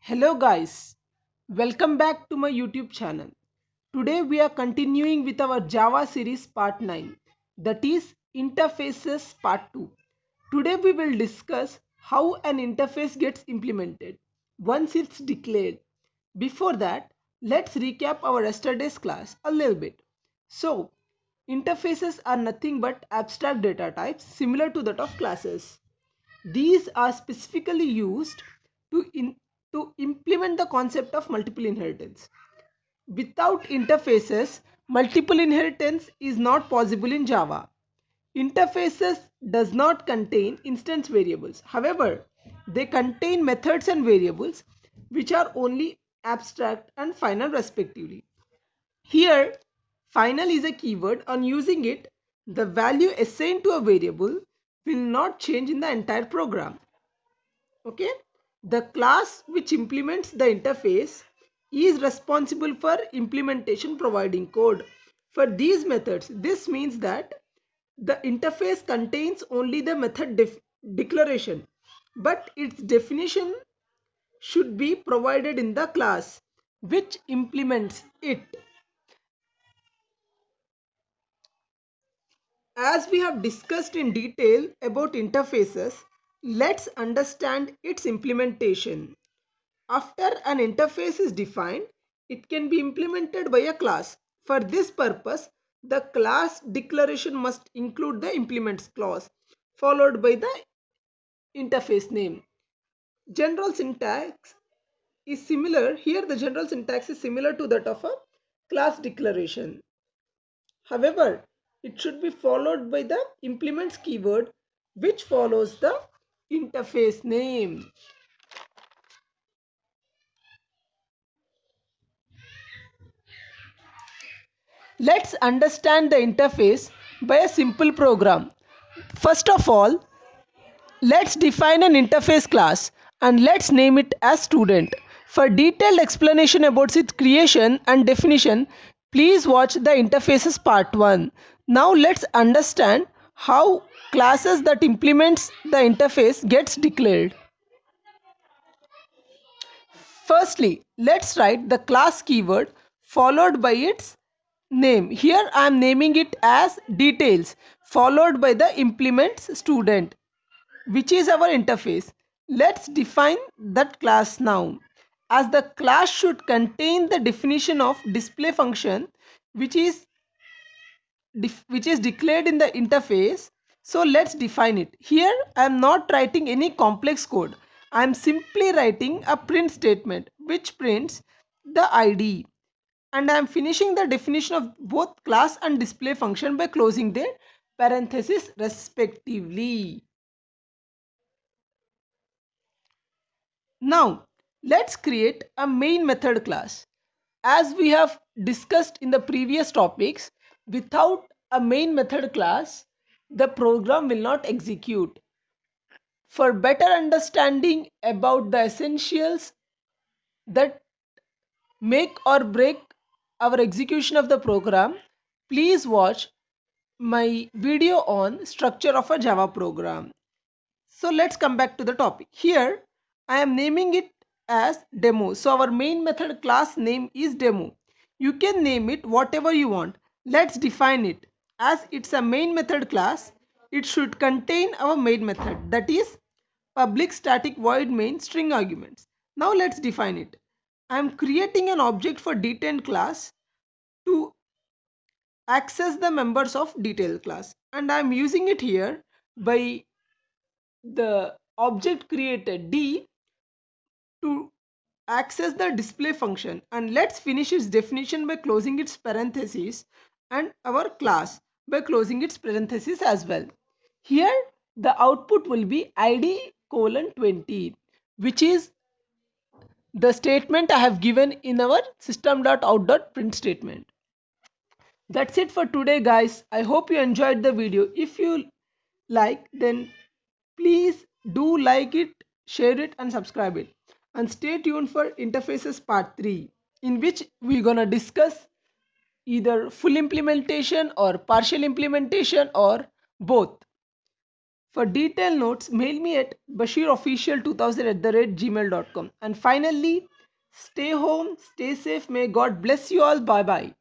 Hello guys, welcome back to my YouTube channel. Today we are continuing with our Java series part 9, that is interfaces part 2. Today we will discuss how an interface gets implemented once it's declared. Before that, let's recap our yesterday's class a little bit. So, interfaces are nothing but abstract data types similar to that of classes. These are specifically used to, to implement the concept of multiple inheritance. Without interfaces, multiple inheritance is not possible in Java. Interfaces does not contain instance variables. However, they contain methods and variables which are only abstract and final respectively. Here, final is a keyword. On using it, the value assigned to a variable will not change in the entire program. Okay, the class which implements the interface is responsible for implementation providing code for these methods. This means that the interface contains only the method declaration, but its definition should be provided in the class which implements it. As we have discussed in detail about interfaces, let's understand its implementation. After an interface is defined, it can be implemented by a class. For this purpose, the class declaration must include the implements clause followed by the interface name. General syntax is similar. Here the general syntax is similar to that of a class declaration. However, it should be followed by the implements keyword which follows the interface name. Let's understand the interface by a simple program. First of all, let's define an interface class and let's name it as student. For detailed explanation about its creation and definition, please watch the interfaces part 1. Now let's understand how classes that implements the interface gets declared. Firstly, let's write the class keyword followed by its name. Here I am naming it as details followed by the implements student, which is our interface. Let's define that class now. As the class should contain the definition of display function which is declared in the interface. So let's define it. Here I am not writing any complex code. I am simply writing a print statement which prints the ID, and I am finishing the definition of both class and display function by closing their parentheses respectively. Now let's create a main method class. As we have discussed in the previous topics, without a main method class, the program will not execute. For better understanding about the essentials that make or break our execution of the program, please watch my video on structure of a Java program. So let's come back to the topic. Here I am naming it as demo. So our main method class name is demo. You can name it whatever you want. Let's define it. As it's a main method class, it should contain our main method, that is public static void main string arguments. Now let's define it. I am creating an object for detailed class to access the members of detailed class, and I am using it here by the object created D to access the display function. And let's finish its definition by closing its parentheses and our class by closing its parentheses as well. Here the output will be id colon 20, which is the statement I have given in our system.out.print statement. That's it for today guys. I hope you enjoyed the video. If you like, then please do like it, share it and subscribe it. And stay tuned for interfaces part 3, in which we're gonna discuss either full implementation or partial implementation or both. For detailed notes, mail me at bashirofficial2000@gmail.com. And finally, stay home, stay safe. May God bless you all. Bye bye.